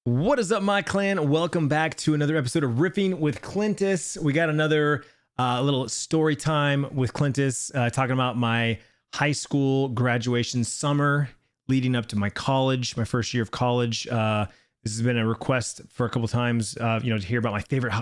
What is up, my clan? Welcome back to another episode of Riffing with Clintus. We got another little story time with Clintus, talking about my high school graduation summer leading up to my college, my first year of college. This has been a request for a couple times, to hear about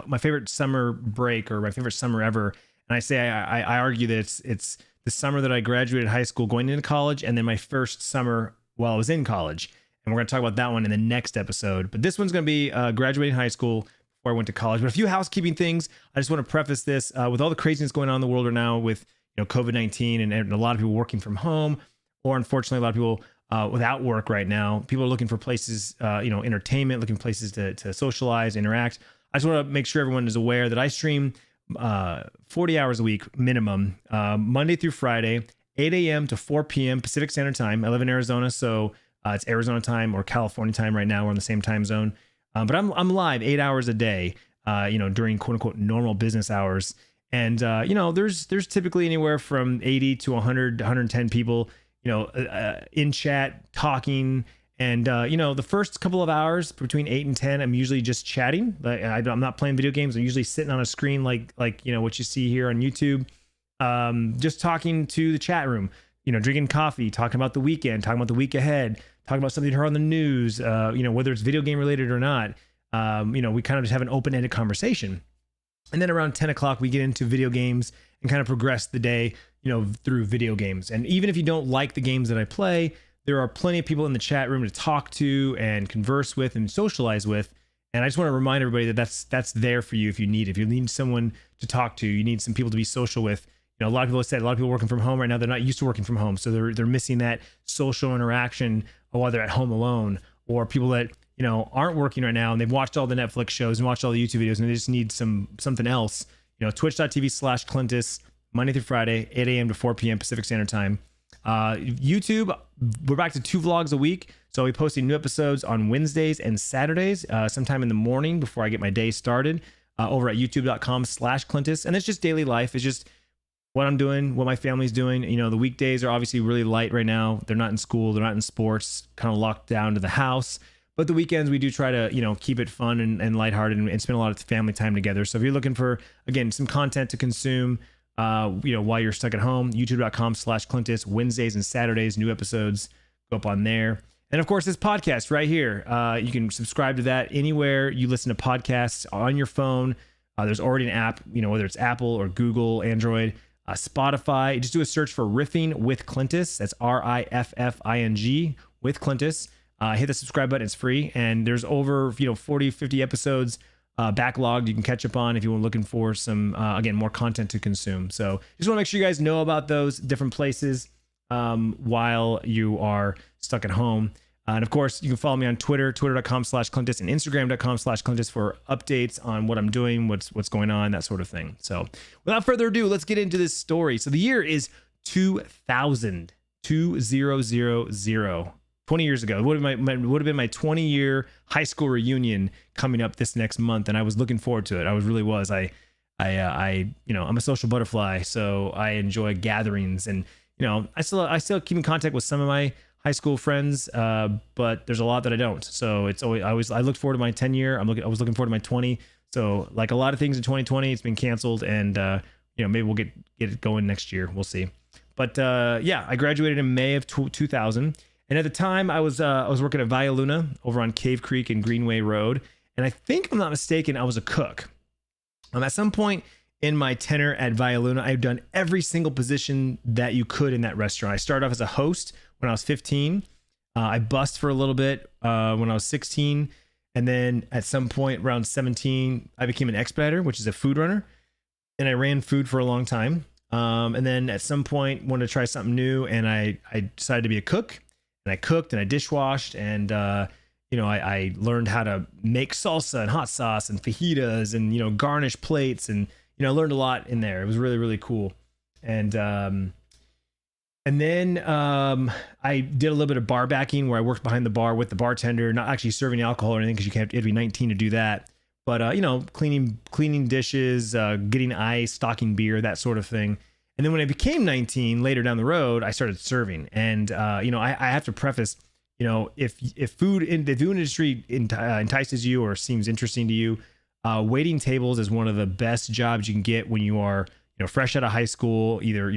my favorite summer break or my favorite summer ever. And I argue that it's the summer that I graduated high school going into college, and then my first summer while I was in college. And we're going to talk about that one in the next episode. But this one's going to be graduating high school before I went to college. But a few housekeeping things. I just want to preface this with all the craziness going on in the world right now with COVID-19 and a lot of people working from home, or unfortunately a lot of people without work right now. People are looking for places, entertainment, looking for places to socialize, interact. I just want to make sure everyone is aware that I stream 40 hours a week minimum, Monday through Friday, 8 a.m. to 4 p.m. Pacific Standard Time. I live in Arizona, so it's Arizona time or California time right now. We're in the same time zone. But I'm live 8 hours a day, during quote unquote normal business hours. And, there's typically anywhere from 80 to 100, 110 people, in chat talking. And, the first couple of hours between 8 and 10, I'm usually just chatting. I'm not playing video games. I'm usually sitting on a screen like what you see here on YouTube, just talking to the chat room. Drinking coffee, talking about the weekend, talking about the week ahead, talking about something you heard on the news, whether it's video game related or not. We kind of just have an open-ended conversation. And then around 10 o'clock, we get into video games and kind of progress the day, through video games. And even if you don't like the games that I play, there are plenty of people in the chat room to talk to and converse with and socialize with. And I just want to remind everybody that that's there for you if you need someone to talk to, you need some people to be social with. A lot of people have said a lot of people working from home right now, they're not used to working from home. So they're missing that social interaction while they're at home alone, or people that, aren't working right now and they've watched all the Netflix shows and watched all the YouTube videos and they just need something else. Twitch.tv/Clintus, Monday through Friday, 8 a.m. to 4 p.m. Pacific Standard Time. YouTube, we're back to 2 vlogs a week. So I'll be posting new episodes on Wednesdays and Saturdays, sometime in the morning before I get my day started, over at youtube.com/Clintus. And it's just daily life. It's just what I'm doing, what my family's doing. The weekdays are obviously really light right now. They're not in school, they're not in sports, kind of locked down to the house. But the weekends we do try to, keep it fun and lighthearted and spend a lot of family time together. So if you're looking for, again, some content to consume, while you're stuck at home, youtube.com/Clintus, Wednesdays and Saturdays, new episodes go up on there. And of course, this podcast right here, you can subscribe to that anywhere you listen to podcasts on your phone. There's already an app, whether it's Apple or Google, Android, Spotify. Just do a search for Riffing with Clintus. That's RIFFING with Clintus. Hit the subscribe button. It's free. And there's over 40, 50 episodes backlogged you can catch up on if you're looking for some, again, more content to consume. So just want to make sure you guys know about those different places while you are stuck at home. And of course, you can follow me on Twitter, twitter.com/Clintus, and Instagram.com/Clintus for updates on what I'm doing, what's going on, that sort of thing. So without further ado, let's get into this story. So the year is 2000, 2000, 20 years ago. It would have been my 20-year high school reunion coming up this next month, and I was looking forward to it. I really was. I'm a social butterfly, so I enjoy gatherings, and I still keep in contact with some of my high school friends, but there's a lot that I don't. So it's always I looked forward to my 10 year. I was looking forward to my 20. So like a lot of things in 2020, it's been canceled, and maybe we'll get it going next year. We'll see. But I graduated in May of 2000, and at the time I was working at Via Luna over on Cave Creek and Greenway Road, and I think, if I'm not mistaken, I was a cook. At some point in my tenure at Via Luna, I've done every single position that you could in that restaurant. I started off as a host when I was 15. I bussed for a little bit when I was 16. And then at some point around 17, I became an expediter, which is a food runner. And I ran food for a long time. And then at some point wanted to try something new. And I decided to be a cook. And I cooked and I dishwashed. And, I learned how to make salsa and hot sauce and fajitas and, garnish plates. And, I learned a lot in there. It was really, really cool. And then I did a little bit of bar backing where I worked behind the bar with the bartender, not actually serving alcohol or anything because you have to be 19 to do that. But, cleaning dishes, getting ice, stocking beer, that sort of thing. And then when I became 19 later down the road, I started serving. And, I have to preface, the food industry entices you or seems interesting to you, waiting tables is one of the best jobs you can get when you are, fresh out of high school, either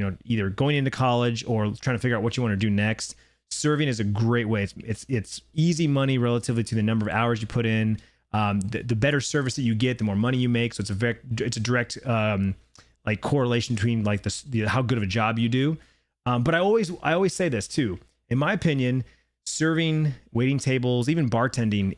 going into college or trying to figure out what you want to do next. Serving is a great way. It's easy money relatively to the number of hours you put in. The better service that you get, the more money you make. So it's a direct like correlation between like how good of a job you do. But I always say this too. In my opinion, serving, waiting tables, even bartending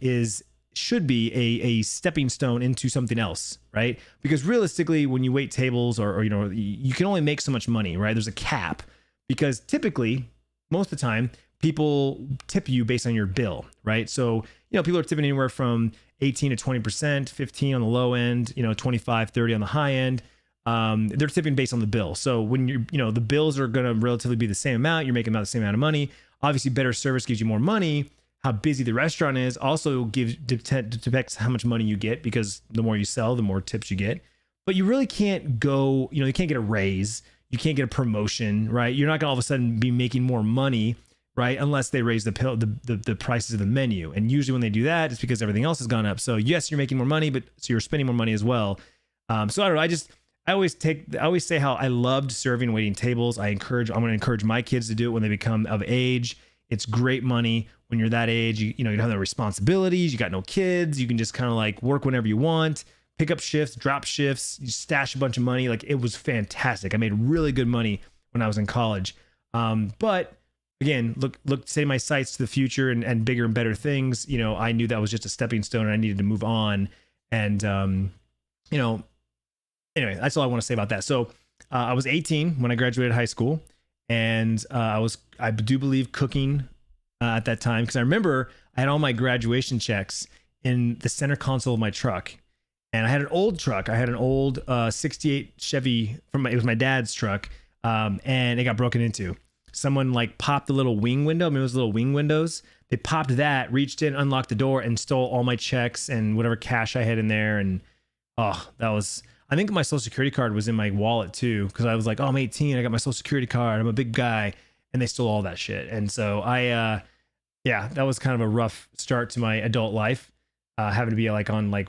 should be a stepping stone into something else, right? Because realistically, when you wait tables or you can only make so much money, right? There's a cap, because typically, most of the time, people tip you based on your bill, right? So, people are tipping anywhere from 18 to 20%, 15 on the low end, 25, 30 on the high end. They're tipping based on the bill. So when the bills are going to relatively be the same amount, you're making about the same amount of money. Obviously, better service gives you more money. How busy the restaurant is also depicts how much money you get, because the more you sell, the more tips you get. But you really can't go, you can't get a raise. You can't get a promotion, right? You're not going to all of a sudden be making more money, right? Unless they raise the prices of the menu. And usually when they do that, it's because everything else has gone up. So yes, you're making more money, but so you're spending more money as well. So I don't know. I always say how I loved serving, waiting tables. I'm going to encourage my kids to do it when they become of age. It's great money when you're that age. You don't have no responsibilities. You got no kids. You can just kind of like work whenever you want, pick up shifts, drop shifts, you stash a bunch of money. Like, it was fantastic. I made really good money when I was in college. But again, setting my sights to the future and bigger and better things. I knew that was just a stepping stone and I needed to move on. And, anyway, that's all I want to say about that. So I was 18 when I graduated high school, and I do believe cooking at that time, because I remember I had all my graduation checks in the center console of my truck. And I had an old truck. I had an old 68 Chevy it was my dad's truck, and it got broken into. Someone like popped the little wing window. I mean, it was little wing windows. They popped that, reached in, unlocked the door, and stole all my checks and whatever cash I had in there. And I think my social security card was in my wallet too, because I was like, I'm 18. I got my social security card. I'm a big guy. And they stole all that shit. And so that was kind of a rough start to my adult life, having to be like on like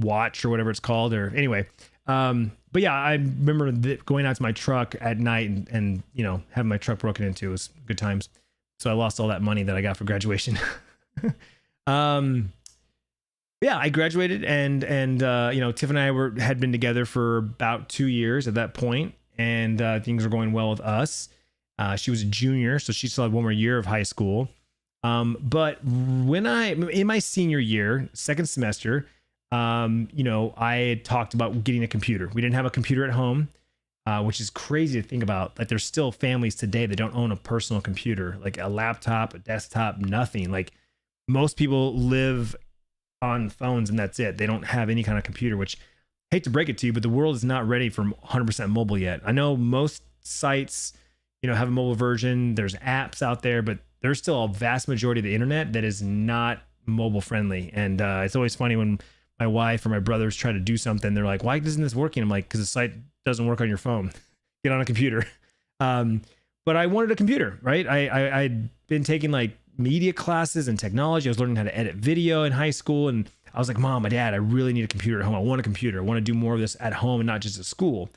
watch or whatever it's called, or anyway. But yeah, I remember going out to my truck at night and having my truck broken into. It was good times. So I lost all that money that I got for graduation. Yeah, I graduated and Tiff and I had been together for about 2 years at that point, and things were going well with us. She was a junior, so she still had one more year of high school. But in my senior year, second semester, I had talked about getting a computer. We didn't have a computer at home, which is crazy to think about. Like, there's still families today that don't own a personal computer, like a laptop, a desktop, nothing. Like, most people live on phones and that's it. They don't have any kind of computer, which I hate to break it to you, but the world is not ready for 100% mobile yet. I know most sites, have a mobile version. There's apps out there, but there's still a vast majority of the internet that is not mobile friendly. And it's always funny when my wife or my brothers try to do something. They're like, why isn't this working? I'm like, because the site doesn't work on your phone. Get on a computer. But I wanted a computer, right? I'd been taking like media classes and technology. I was learning how to edit video in high school. And I was like, Mom, my dad, I really need a computer at home. I want a computer. I want to do more of this at home and not just at school.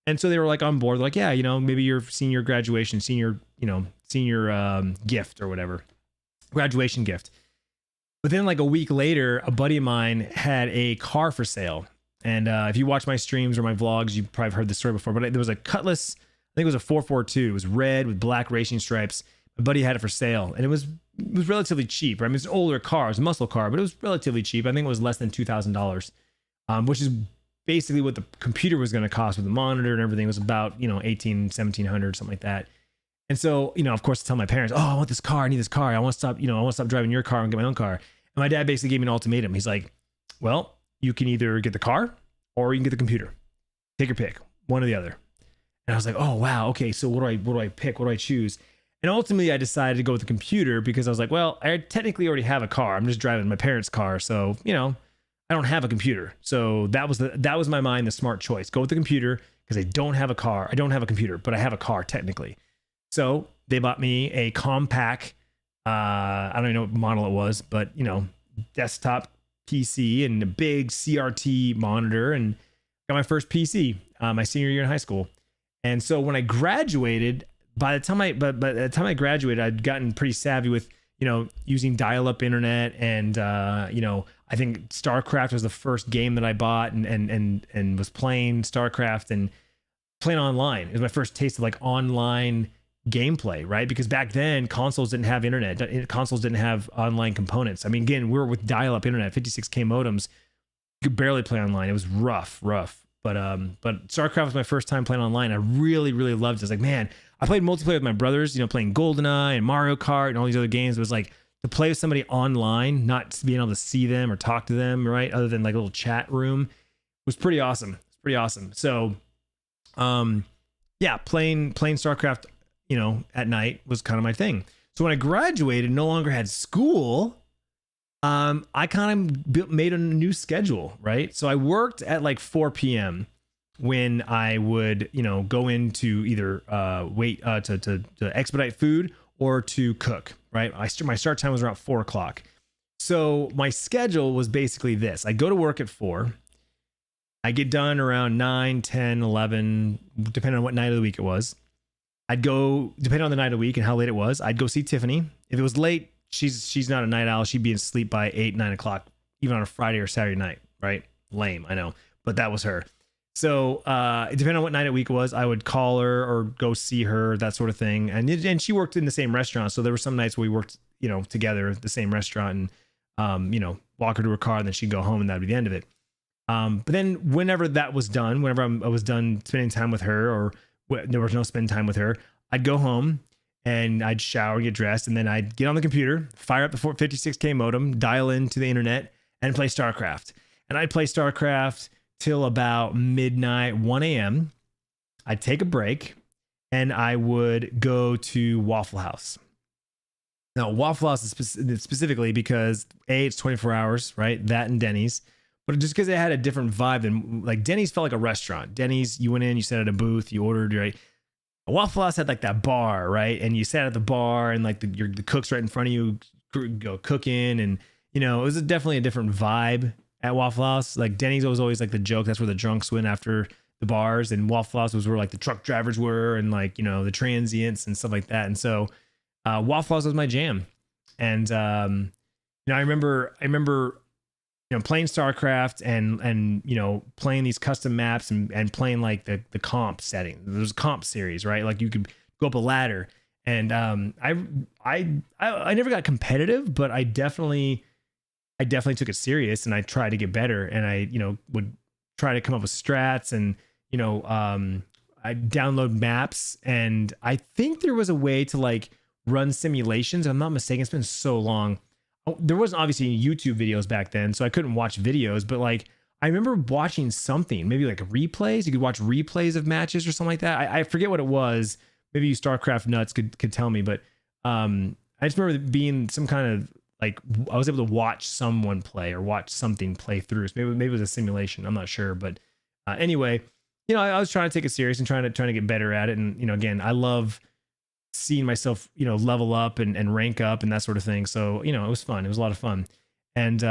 And so they were like on board, like, yeah, maybe your senior graduation, senior gift or whatever, graduation gift. But then like a week later, a buddy of mine had a car for sale. And if you watch my streams or my vlogs, you've probably heard this story before, but there was a Cutlass, I think it was a 442. It was red with black racing stripes. My buddy had it for sale, and it was relatively cheap. Right? I mean, it's an older car, it was a muscle car, but it was relatively cheap. I think it was less than $2,000, which is basically what the computer was going to cost with the monitor and everything. It was about, $1,700, something like that. And so, of course, I tell my parents, oh, I want this car. I need this car. I want to stop driving your car and get my own car. And my dad basically gave me an ultimatum. He's like, well, you can either get the car or you can get the computer. Take your pick, one or the other. And I was like, oh, wow. Okay. So what do I pick? What do I choose? And ultimately I decided to go with the computer because I was like, well, I technically already have a car. I'm just driving my parents' car. So, I don't have a computer. So that was my mind, the smart choice. Go with the computer because I don't have a car. I don't have a computer, but I have a car technically. So they bought me a compact I don't even know what model it was, but desktop PC and a big CRT monitor, and got my first PC my senior year in high school. And so when I graduated, by the time I graduated, I'd gotten pretty savvy with using dial-up internet, and I think StarCraft was the first game that I bought, and was playing StarCraft and playing online. It was my first taste of like online gameplay, right? Because back then consoles didn't have internet, consoles didn't have online components. I mean, again, we were with dial-up internet, 56K modems. You could barely play online. It was rough. But StarCraft was my first time playing online. I really, really loved it. I was like, man, I played multiplayer with my brothers, playing GoldenEye and Mario Kart and all these other games. It was like to play with somebody online, not being able to see them or talk to them, right? Other than like a little chat room, was pretty awesome. It's pretty awesome. So, yeah, playing StarCraft, at night was kind of my thing. So when I graduated, no longer had school. I kind of made a new schedule, right? So I worked at like 4 p.m. when I would, go into either wait to expedite food or to cook, right? My start time was around 4 o'clock. So my schedule was basically this. I go to work at 4. I get done around 9, 10, 11, depending on what night of the week it was. I'd go, depending on the night of the week and how late it was, I'd go see Tiffany. If it was late, she's not a night owl. She'd be asleep by 8, 9 o'clock, even on a Friday or Saturday night, right? Lame, I know, but that was her. So depending on what night of the week it was, I would call her or go see her, that sort of thing. And she worked in the same restaurant, so there were some nights where we worked, together at the same restaurant, and walk her to her car, and then she'd go home, and that'd be the end of it. But then whenever that was done, whenever I was done spending time with her, or there was no spend time with her, I'd go home and I'd shower, get dressed, and then I'd get on the computer, fire up the 56K modem, dial into the internet, and play StarCraft. And I'd play StarCraft till about midnight, 1 a.m. I'd take a break, and I would go to Waffle House. Now, Waffle House is specifically because it's 24 hours, right? That and Denny's. But just because it had a different vibe than, like, Denny's felt like a restaurant. Denny's, you went in, you sat at a booth, you ordered, right? Waffle House had like that bar, right? And you sat at the bar, and like the cook's right in front of you, go cooking, and it was definitely a different vibe at Waffle House. Like Denny's was always like the joke. That's where the drunks went after the bars, and Waffle House was where like the truck drivers were, and like the transients and stuff like that. And so Waffle House was my jam. And I remember playing StarCraft and playing these custom maps and playing like the comp setting. There was a comp series, right? Like you could go up a ladder, and I never got competitive, but I definitely took it serious, and I tried to get better, and I would try to come up with strats, and I download maps, and I think there was a way to like run simulations. If I'm not mistaken, it's been so long. There wasn't obviously YouTube videos back then, so I couldn't watch videos, but like I remember watching something, maybe like replays. You could watch replays of matches or something like that. I forget what it was. Maybe you StarCraft nuts could tell me, but I just remember being some kind of like, I was able to watch someone play or watch something play through. So maybe it was a simulation. I'm not sure, but anyway, I was trying to take it serious and trying to get better at it. And again, I love seeing myself, level up and rank up and that sort of thing. So, it was fun. It was a lot of fun. And,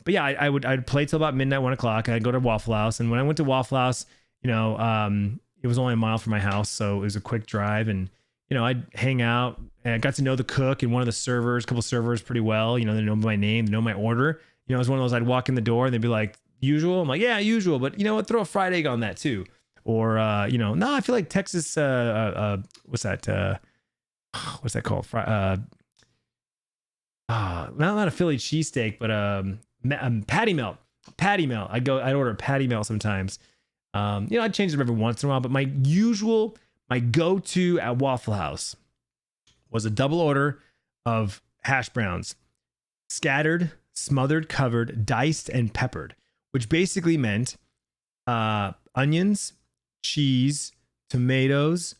but yeah, I'd play till about midnight, 1 o'clock. I'd go to Waffle House. And when I went to Waffle House, it was only a mile from my house. So it was a quick drive, and, I'd hang out, and I got to know the cook and one of the servers, a couple servers pretty well. They know my name, they know my order. It was one of those, I'd walk in the door and they'd be like, usual. I'm like, yeah, usual, but throw a fried egg on that too. Or, no, I feel like Texas, what's that? What's that called? Not a Philly cheesesteak, but patty melt. I'd order a patty melt sometimes. I'd change them every once in a while, but my go-to at Waffle House was a double order of hash browns, scattered, smothered, covered, diced, and peppered, which basically meant onions, cheese, tomatoes,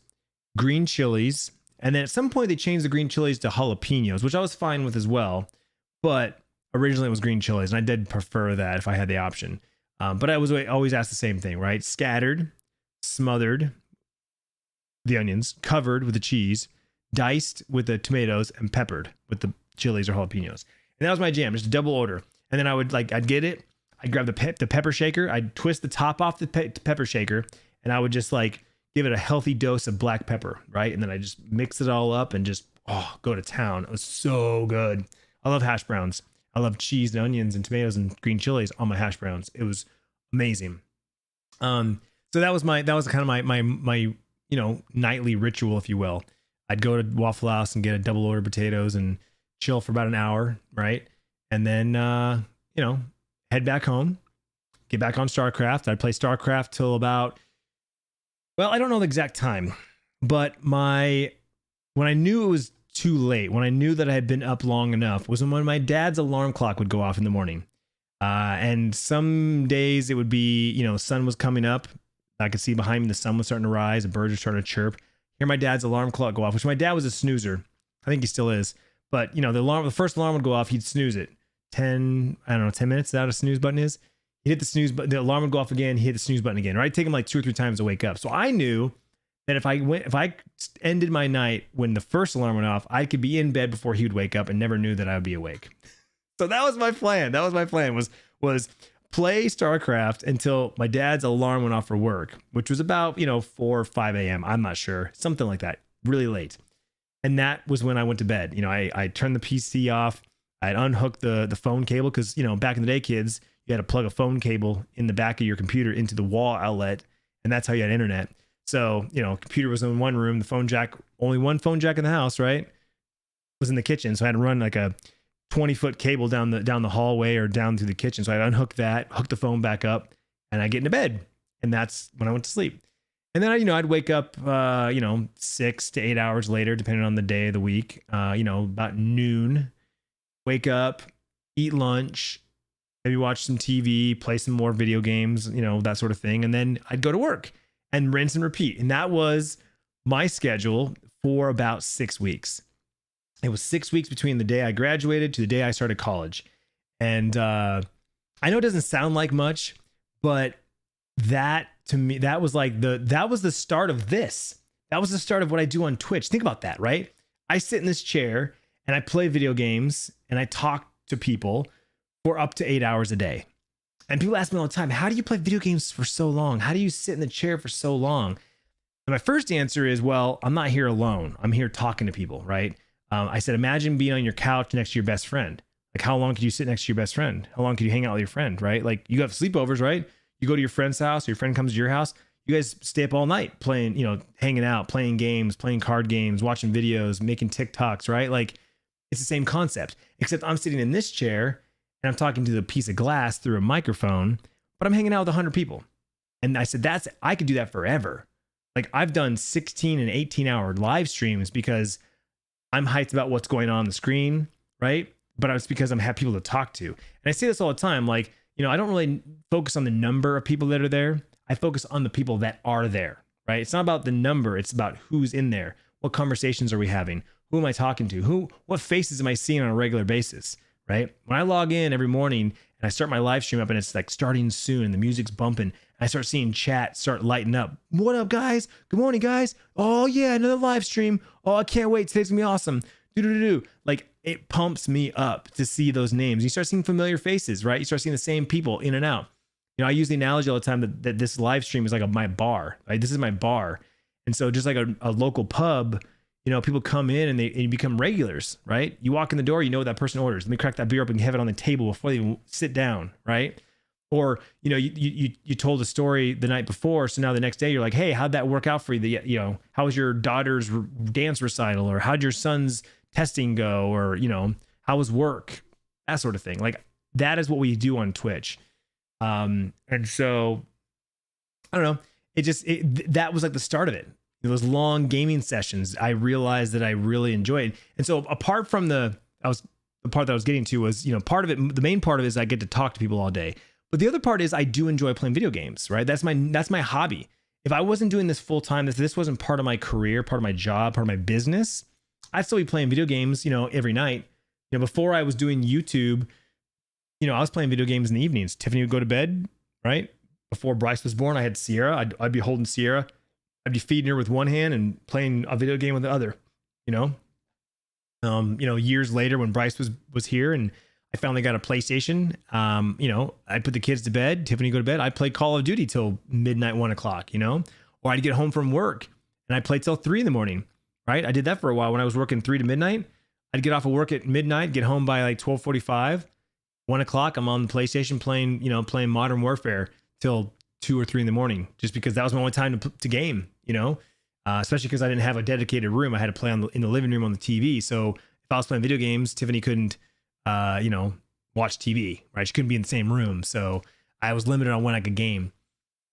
green chilies. And then at some point they changed the green chilies to jalapenos, which I was fine with as well. But originally it was green chilies, and I did prefer that if I had the option. But I was always asked the same thing, right? Scattered, smothered, the onions, covered with the cheese, diced with the tomatoes, and peppered with the chilies or jalapenos. And that was my jam, just a double order. And then I'd get it. I'd grab the pepper shaker. I'd twist the top off the pepper shaker, and I would just like give it a healthy dose of black pepper, right? And then I just mix it all up and just go to town. It was so good. I love hash browns. I love cheese and onions and tomatoes and green chilies on my hash browns. It was amazing. So that was kind of my nightly ritual, if you will. I'd go to Waffle House and get a double order potatoes and chill for about an hour, right? And then head back home, get back on StarCraft. I'd play StarCraft till about, well, I don't know the exact time, but when I knew it was too late, when I knew that I had been up long enough, was when my dad's alarm clock would go off in the morning. And some days it would be, the sun was coming up. I could see behind me the sun was starting to rise, the birds were starting to chirp. Hear my dad's alarm clock go off, which my dad was a snoozer. I think he still is. But, the first alarm would go off, he'd snooze it. 10 minutes, is that what a snooze button is? He'd hit the snooze button, the alarm would go off again, he'd hit the snooze button again, right? It'd take him like 2 or 3 times to wake up. So I knew that if I ended my night when the first alarm went off, I could be in bed before he would wake up and never knew that I would be awake. So that was my plan. Was play StarCraft until my dad's alarm went off for work, which was about, 4 or 5 a.m. I'm not sure. Something like that. Really late. And that was when I went to bed. I turned the PC off. I'd unhook the phone cable because, back in the day, kids, you had to plug a phone cable in the back of your computer into the wall outlet, and that's how you had internet. So, computer was in one room, the phone jack, only one phone jack in the house, right? Was in the kitchen. So I had to run like a 20-foot cable down the hallway or down through the kitchen. So I'd unhook that, hook the phone back up, and I'd get into bed. And that's when I went to sleep. And then I'd wake up 6 to 8 hours later, depending on the day of the week, about noon, wake up, eat lunch, maybe watch some TV, play some more video games, that sort of thing. And then I'd go to work and rinse and repeat. And that was my schedule for about 6 weeks. It was 6 weeks between the day I graduated to the day I started college. And I know it doesn't sound like much, but that to me, that was the start of this. That was the start of what I do on Twitch. Think about that, right? I sit in this chair and I play video games and I talk to people for up to 8 hours a day. And people ask me all the time, how do you play video games for so long? How do you sit in the chair for so long? And my first answer is, well, I'm not here alone. I'm here talking to people, right? I said, imagine being on your couch next to your best friend. Like, how long could you sit next to your best friend? How long could you hang out with your friend, right? Like, you have sleepovers, right? You go to your friend's house, or your friend comes to your house. You guys stay up all night playing, hanging out, playing games, playing card games, watching videos, making TikToks, right? Like, it's the same concept, except I'm sitting in this chair and I'm talking to the piece of glass through a microphone, but I'm hanging out with 100 people. And I said, I could do that forever. Like, I've done 16 and 18-hour live streams because I'm hyped about what's going on the screen, right? But it's because I have people to talk to. And I say this all the time, like, I don't really focus on the number of people that are there. I focus on the people that are there, right? It's not about the number. It's about who's in there. What conversations are we having? Who am I talking to? What faces am I seeing on a regular basis, right? When I log in every morning and I start my live stream up and it's like starting soon and the music's bumping, and I start seeing chat start lighting up. What up, guys? Good morning, guys. Oh yeah, another live stream. Oh, I can't wait. Today's gonna be awesome. Like, it pumps me up to see those names. You start seeing familiar faces, right? You start seeing the same people in and out. I use the analogy all the time that this live stream is like my bar, right? This is my bar. And so just like a local pub, people come in and you become regulars, right? You walk in the door, you know what that person orders. Let me crack that beer up and have it on the table before they even sit down, right? Or, you told a story the night before, so now the next day you're like, hey, how'd that work out for you? How was your daughter's dance recital? Or how'd your son's testing go? Or, how was work? That sort of thing. Like, that is what we do on Twitch. And so, I don't know. That was like the start of it. Those long gaming sessions, I realized that I really enjoyed. And so, apart from the part that I was getting to was, part of it, the main part of it is I get to talk to people all day. But the other part is I do enjoy playing video games, right? That's my hobby. If I wasn't doing this full time, if this wasn't part of my career, part of my job, part of my business, I'd still be playing video games, every night. Before I was doing YouTube, I was playing video games in the evenings. Tiffany would go to bed, right? Before Bryce was born, I had Sierra. I'd be holding Sierra. I'd be feeding her with one hand and playing a video game with the other, Years later when Bryce was here and I finally got a PlayStation, I'd put the kids to bed, Tiffany go to bed. I'd play Call of Duty till midnight, 1 o'clock, or I'd get home from work and I'd play till 3 in the morning, right? I did that for a while when I was working 3 to midnight. I'd get off of work at midnight, get home by like 12:45, 1 o'clock. I'm on the PlayStation playing Modern Warfare till 2 or 3 in the morning, just because that was my only time to game, especially because I didn't have a dedicated room. I had to play in the living room on the TV. So if I was playing video games, Tiffany couldn't, watch TV, right? She couldn't be in the same room. So I was limited on when I could game.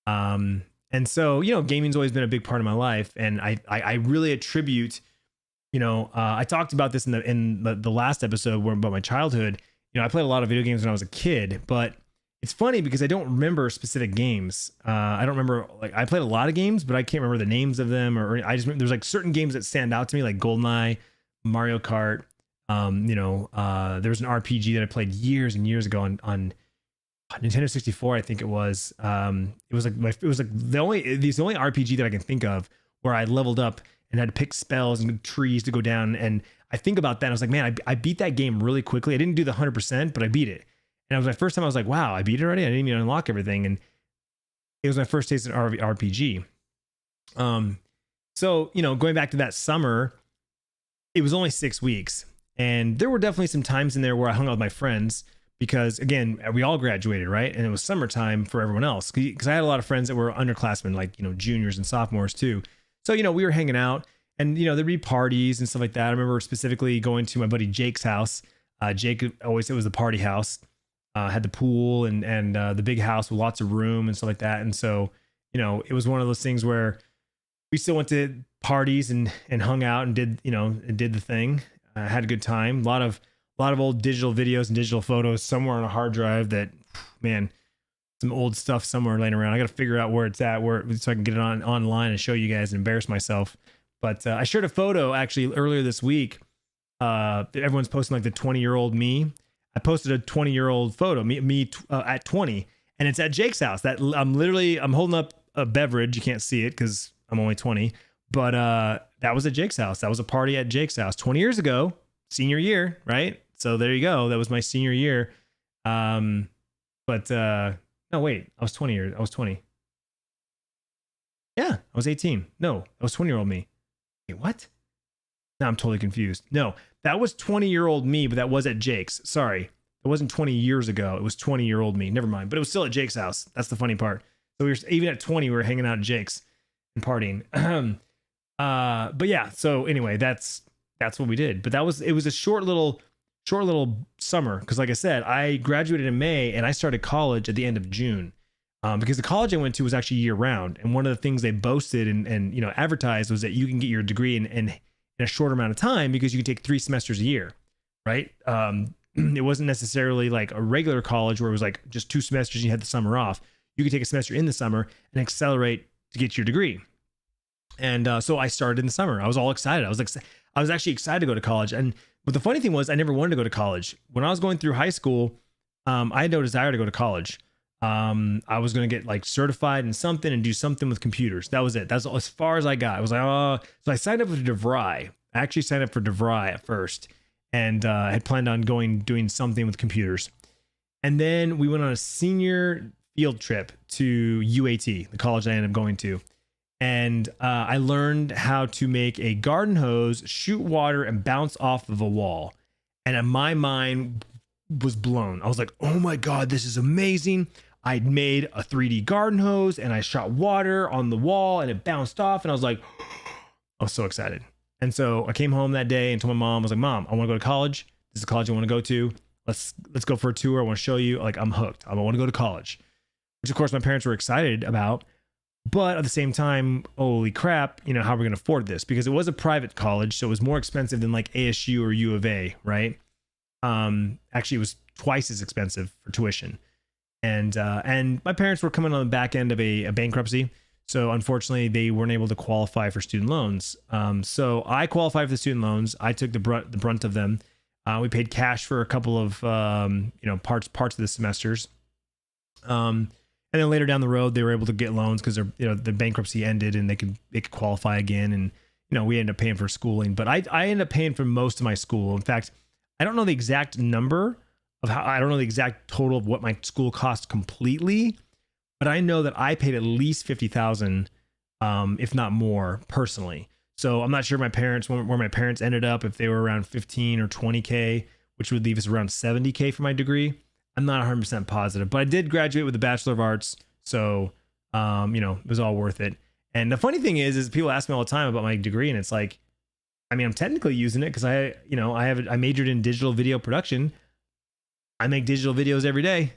And so, gaming's always been a big part of my life. And I really attribute, I talked about this in the last episode about my childhood. I played a lot of video games when I was a kid, but it's funny because I don't remember specific games. I don't remember, I played a lot of games, but I can't remember the names of them, or I just there's like certain games that stand out to me, like GoldenEye, Mario Kart. There was an RPG that I played years and years ago on Nintendo 64, I think it was. It was the only RPG that I can think of where I leveled up and had to pick spells and trees to go down. And I think about that, and I was like, man, I beat that game really quickly. I didn't do the 100%, but I beat it. And it was my first time. I was like, wow, I beat it already. I didn't even unlock everything. And it was my first taste of RPG. So, going back to that summer, it was only 6 weeks. And there were definitely some times in there where I hung out with my friends because, again, we all graduated, right? And it was summertime for everyone else because I had a lot of friends that were underclassmen, like, juniors and sophomores too. So, we were hanging out and, there'd be parties and stuff like that. I remember specifically going to my buddy Jake's house. Jake always, it was the party house, had the pool and the big house with lots of room and stuff like that. And so, it was one of those things where we still went to parties and hung out and did the thing. Had a good time. A lot of old digital videos and digital photos somewhere on a hard drive that, man, some old stuff somewhere laying around. I got to figure out where it's at, so I can get it online and show you guys and embarrass myself. But I shared a photo actually earlier this week. Everyone's posting like the 20-year-old me. I posted a 20-year-old photo, me at 20, and it's at Jake's house. That I'm holding up a beverage. You can't see it because I'm only 20. But that was at Jake's house. That was a party at Jake's house 20 years ago, senior year, right? So there you go. That was my senior year. No, wait, I was 20. Yeah, I was 18. No, that was 20-year-old me. Wait, what? Now I'm totally confused. No, that was 20-year-old me, but that was at Jake's. Sorry. It wasn't 20 years ago. It was 20-year-old me. Never mind. But it was still at Jake's house. That's the funny part. So even at 20, we were hanging out at Jake's and partying. But yeah, so anyway, that's what we did. But it was a short little summer because, like I said, I graduated in May and I started college at the end of June, because the college I went to was actually year round. And one of the things they boasted and advertised was that you can get your degree in a shorter amount of time because you can take 3 semesters a year, right? It wasn't necessarily like a regular college where it was like just 2 semesters and you had the summer off. You could take a semester in the summer and accelerate to get your degree. And so I started in the summer. I was all excited. I was actually excited to go to college. But the funny thing was, I never wanted to go to college. When I was going through high school, I had no desire to go to college. I was going to get like certified in something and do something with computers. That was it. That's as far as I got. I was like, oh, so I signed up for DeVry. I actually signed up for DeVry at first and had planned on doing something with computers. And then we went on a senior field trip to UAT, the college I ended up going to. And I learned how to make a garden hose, shoot water, and bounce off of a wall. And my mind was blown. I was like, oh my God, this is amazing. I'd made a 3D garden hose and I shot water on the wall and it bounced off. And I was like, I was so excited. And so I came home that day and told my mom, I was like, Mom, I want to go to college. This is the college I want to go to. Let's go for a tour. I want to show you. Like, I'm hooked. I want to go to college, which of course my parents were excited about. But at the same time, holy crap, how are we going to afford this? Because it was a private college, so it was more expensive than like ASU or U of A, right? Actually, it was twice as expensive for tuition. And my parents were coming on the back end of a bankruptcy. So unfortunately, they weren't able to qualify for student loans. So I qualified for the student loans. I took the brunt of them. We paid cash for a couple of parts of the semesters. And then later down the road, they were able to get loans because the bankruptcy ended and they could qualify again. And we ended up paying for schooling, but I ended up paying for most of my school. In fact, I don't know the exact number of I don't know the exact total of what my school cost completely, but I know that I paid at least $50,000, if not more, personally. So I'm not sure where my parents ended up, if they were around 15 or 20K, which would leave us around 70K for my degree. I'm not 100% positive, but I did graduate with a Bachelor of Arts. So, it was all worth it. And the funny thing is people ask me all the time about my degree, and it's like, I'm technically using it because I majored in digital video production. I make digital videos every day,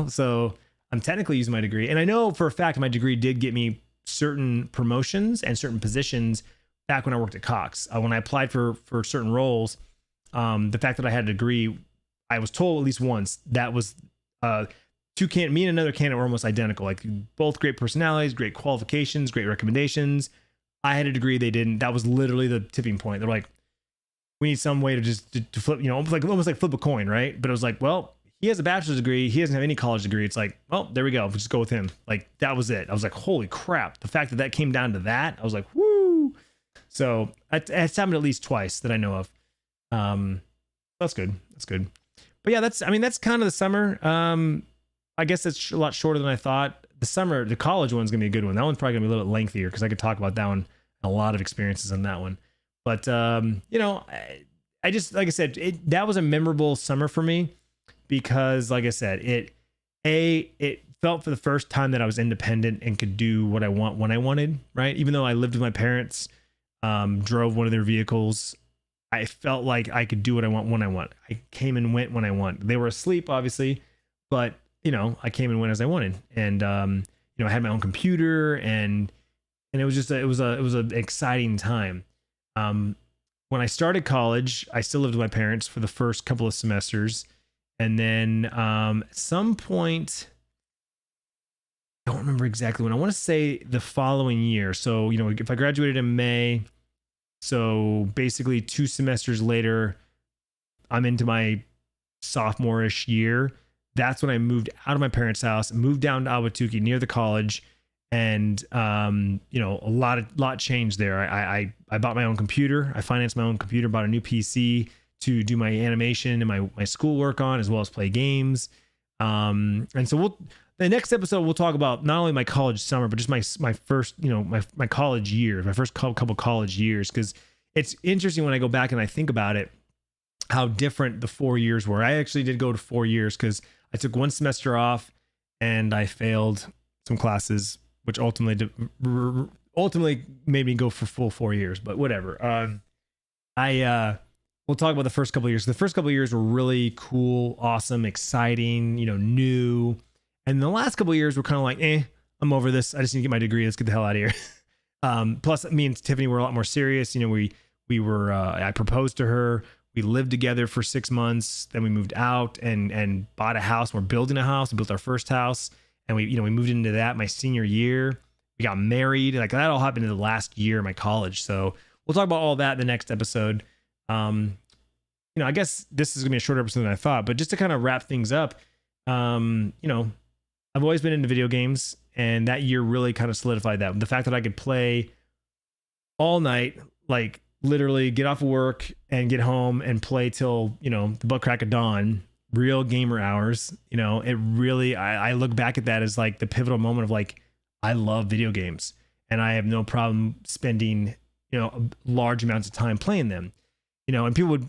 so I'm technically using my degree. And I know for a fact my degree did get me certain promotions and certain positions back when I worked at Cox. When I applied for certain roles, the fact that I had a degree, I was told at least once that was me and another candidate were almost identical. Like both great personalities, great qualifications, great recommendations. I had a degree, they didn't. That was literally the tipping point. They're like, we need some way to flip, almost like flip a coin, right? But it was like, well, he has a bachelor's degree, he doesn't have any college degree. It's like, well, there we go. We'll just go with him. Like that was it. I was like, holy crap. The fact that came down to that, I was like, woo. So it's happened at least twice that I know of. That's good. But yeah, that's kind of the summer. I guess it's a lot shorter than I thought. The college one's gonna be a good one. That one's probably gonna be a little bit lengthier because I could talk about that one, a lot of experiences on that one. But I just, like I said, that was a memorable summer for me because, like I said, it felt for the first time that I was independent and could do what I want when I wanted, right? Even though I lived with my parents, drove one of their vehicles, I felt like I could do what I want when I want. I came and went when I want. They were asleep, obviously, but I came and went as I wanted. And I had my own computer, and it was just it was an exciting time. When I started college, I still lived with my parents for the first couple of semesters, and then at some point, I don't remember exactly when. I want to say the following year. So if I graduated in May, so basically 2 semesters later, I'm into my sophomore-ish year. That's when I moved out of my parents' house, moved down to Ahwatukee near the college. And, a lot changed there. I bought my own computer. I financed my own computer, bought a new PC to do my animation and my schoolwork on, as well as play games. And so the next episode, we'll talk about not only my college summer, but just my first, my college year, my first couple college years. Cause it's interesting when I go back and I think about it, how different the 4 years were. I actually did go to 4 years because I took 1 semester off and I failed some classes, which ultimately made me go for full 4 years, but whatever. We'll talk about the first couple of years. The first couple of years were really cool, awesome, exciting, new. And the last couple of years were kind of like, I'm over this. I just need to get my degree. Let's get the hell out of here. Plus me and Tiffany were a lot more serious. We were, I proposed to her. We lived together for 6 months. Then we moved out and bought a house. We're building a house. We built our first house. And we moved into that my senior year. We got married. Like that all happened in the last year of my college. So we'll talk about all that in the next episode. I guess this is gonna be a shorter episode than I thought, but just to kind of wrap things up, I've always been into video games, and that year really kind of solidified that. The fact that I could play all night, like literally get off of work and get home and play till, the butt crack of dawn, real gamer hours, it really, I look back at that as like the pivotal moment of like, I love video games and I have no problem spending, large amounts of time playing them, and people would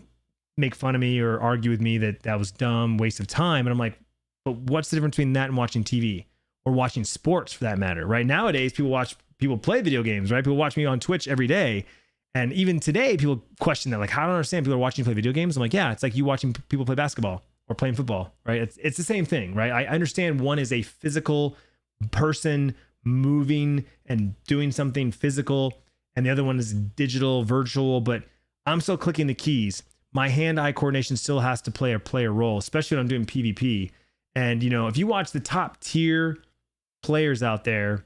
make fun of me or argue with me that was dumb, waste of time. And I'm like, but what's the difference between that and watching TV or watching sports for that matter? Right? Nowadays, people play video games, right? People watch me on Twitch every day. And even today, people question that. Like, how do I don't understand people are watching you play video games? I'm like, yeah, it's like you watching people play basketball or playing football, right? It's the same thing, right? I understand one is a physical person moving and doing something physical, and the other one is digital, virtual, but I'm still clicking the keys. My hand-eye coordination still has to play a role, especially when I'm doing PvP. And, if you watch the top tier players out there,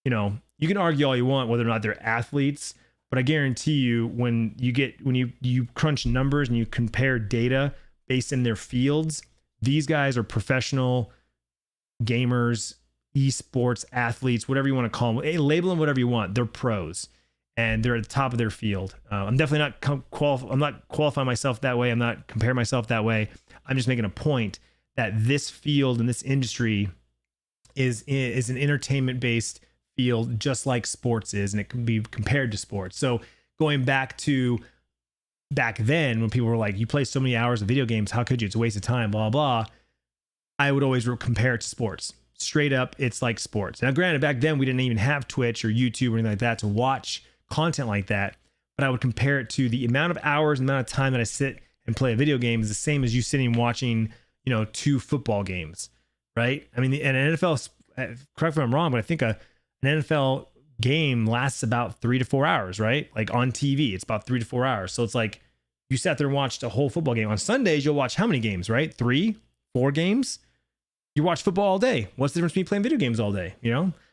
you can argue all you want whether or not they're athletes, but I guarantee you when you crunch numbers and you compare data based in their fields, these guys are professional gamers, esports athletes, whatever you want to call them. Hey, label them whatever you want. They're pros. and they're at the top of their field. I'm definitely not I'm not qualifying myself that way. I'm not comparing myself that way. I'm just making a point that this field and this industry is an entertainment based field, just like sports is, and it can be compared to sports. So going back then when people were like, you play so many hours of video games, how could you? It's a waste of time, blah, blah. I would always compare it to sports. Straight up, it's like sports. Now, granted, back then we didn't even have Twitch or YouTube or anything like that to watch content like that, but I would compare it to the amount of hours, the amount of time that I sit and play a video game is the same as you sitting and watching, 2 football games, right? I mean, an NFL, correct me if I'm wrong, but I think an NFL game lasts about 3 to 4 hours, right? Like on TV, it's about 3 to 4 hours. So it's like you sat there and watched a whole football game. On Sundays, you'll watch how many games, right? 3, 4 games. You watch football all day. What's the difference between playing video games all day?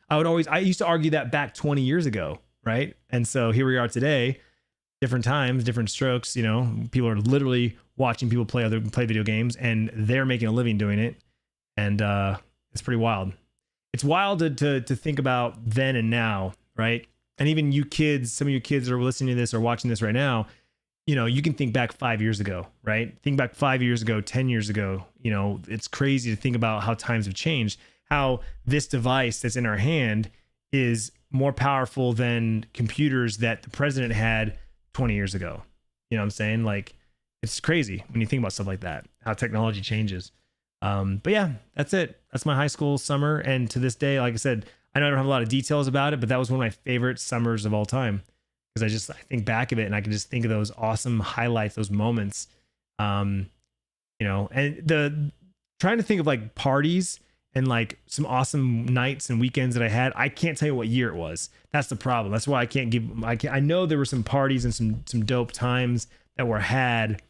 I used to argue that back 20 years ago, right? And so here we are today, different times, different strokes. People are literally watching people play video games, and they're making a living doing it. And it's pretty wild. It's wild to think about then and now, right? And even you kids, some of you kids that are listening to this or watching this right now, you can think back 5 years ago, right? Think back 5 years ago, 10 years ago. It's crazy to think about how times have changed, how this device that's in our hand is more powerful than computers that the president had 20 years ago. You know what I'm saying? Like, it's crazy when you think about stuff like that, how technology changes. But yeah, that's it. That's my high school summer. And to this day, like I said, I know I don't have a lot of details about it, but that was one of my favorite summers of all time. Because I think back of it and I can just think of those awesome highlights, those moments. And trying to think of like parties and like some awesome nights and weekends that I had. I can't tell you what year it was. That's the problem. That's why I know there were some parties and some dope times that were had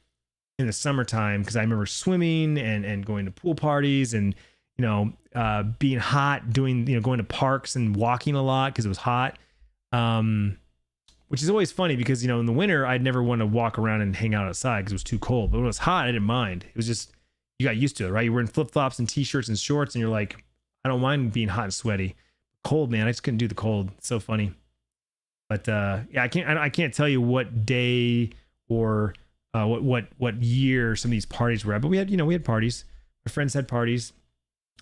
in the summertime, because I remember swimming and going to pool parties and, being hot, going to parks and walking a lot because it was hot. Which is always funny because, in the winter, I'd never want to walk around and hang out outside because it was too cold. But when it was hot, I didn't mind. It was just, you got used to it, right? You're wearing flip-flops and t-shirts and shorts, and you're like, I don't mind being hot and sweaty. Cold, man, I just couldn't do the cold. It's so funny. But yeah, I can't tell you what day or what year some of these parties were at. But we had parties. My friends had parties.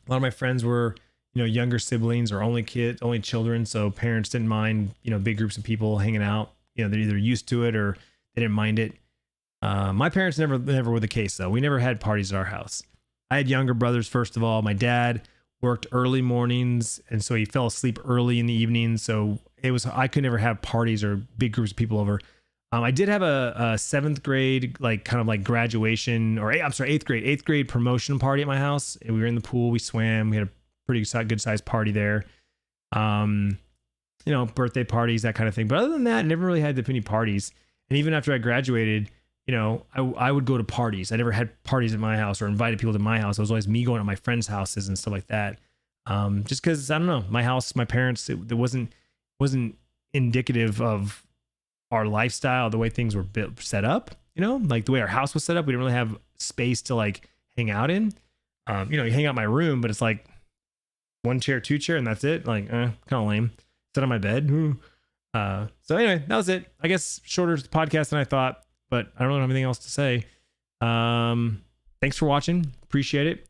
A lot of my friends were younger siblings or only children, so parents didn't mind big groups of people hanging out. They're either used to it or they didn't mind it. My parents never were the case, though. We never had parties at our house. I had younger brothers. First of all, my dad worked early mornings, and so he fell asleep early in the evening, so I could never have parties or big groups of people over. I did have a 7th grade kind of graduation, or 8th grade promotion party at my house. And we were in the pool, we swam, we had a pretty good sized party there. Birthday parties, that kind of thing. But other than that, I never really had that many parties. And even after I graduated, I would go to parties. I never had parties at my house or invited people to my house. It was always me going to my friends' houses and stuff like that. Just because, I don't know, my house, my parents, it wasn't indicative of our lifestyle, the way things were set up, like the way our house was set up. We didn't really have space to hang out in. You hang out in my room, but it's like 1 chair, 2 chair, and that's it. Kind of lame. Sit on my bed. So anyway, that was it. I guess shorter podcast than I thought, but I don't have anything else to say. Thanks for watching. Appreciate it. If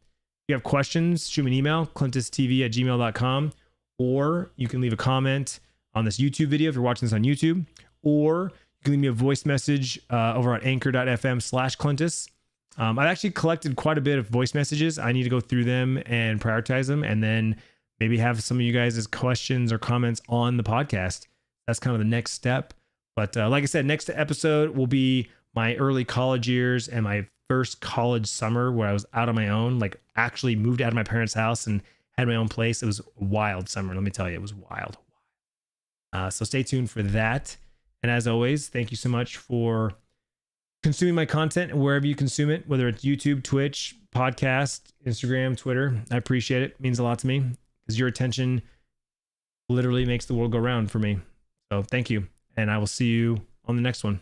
you have questions, shoot me an email, Clintus.tv@gmail.com, or you can leave a comment on this YouTube video if you're watching this on YouTube, or you can leave me a voice message over at anchor.fm/Clintus. I've actually collected quite a bit of voice messages. I need to go through them and prioritize them, and then maybe have some of you guys' questions or comments on the podcast. That's kind of the next step. But like I said, next episode will be my early college years and my first college summer where I was out on my own, actually moved out of my parents' house and had my own place. It was a wild summer. Let me tell you, it was wild. So stay tuned for that. And as always, thank you so much for consuming my content wherever you consume it, whether it's YouTube, Twitch, podcast, Instagram, Twitter. I appreciate it. It means a lot to me because your attention literally makes the world go round for me. So thank you. And I will see you on the next one.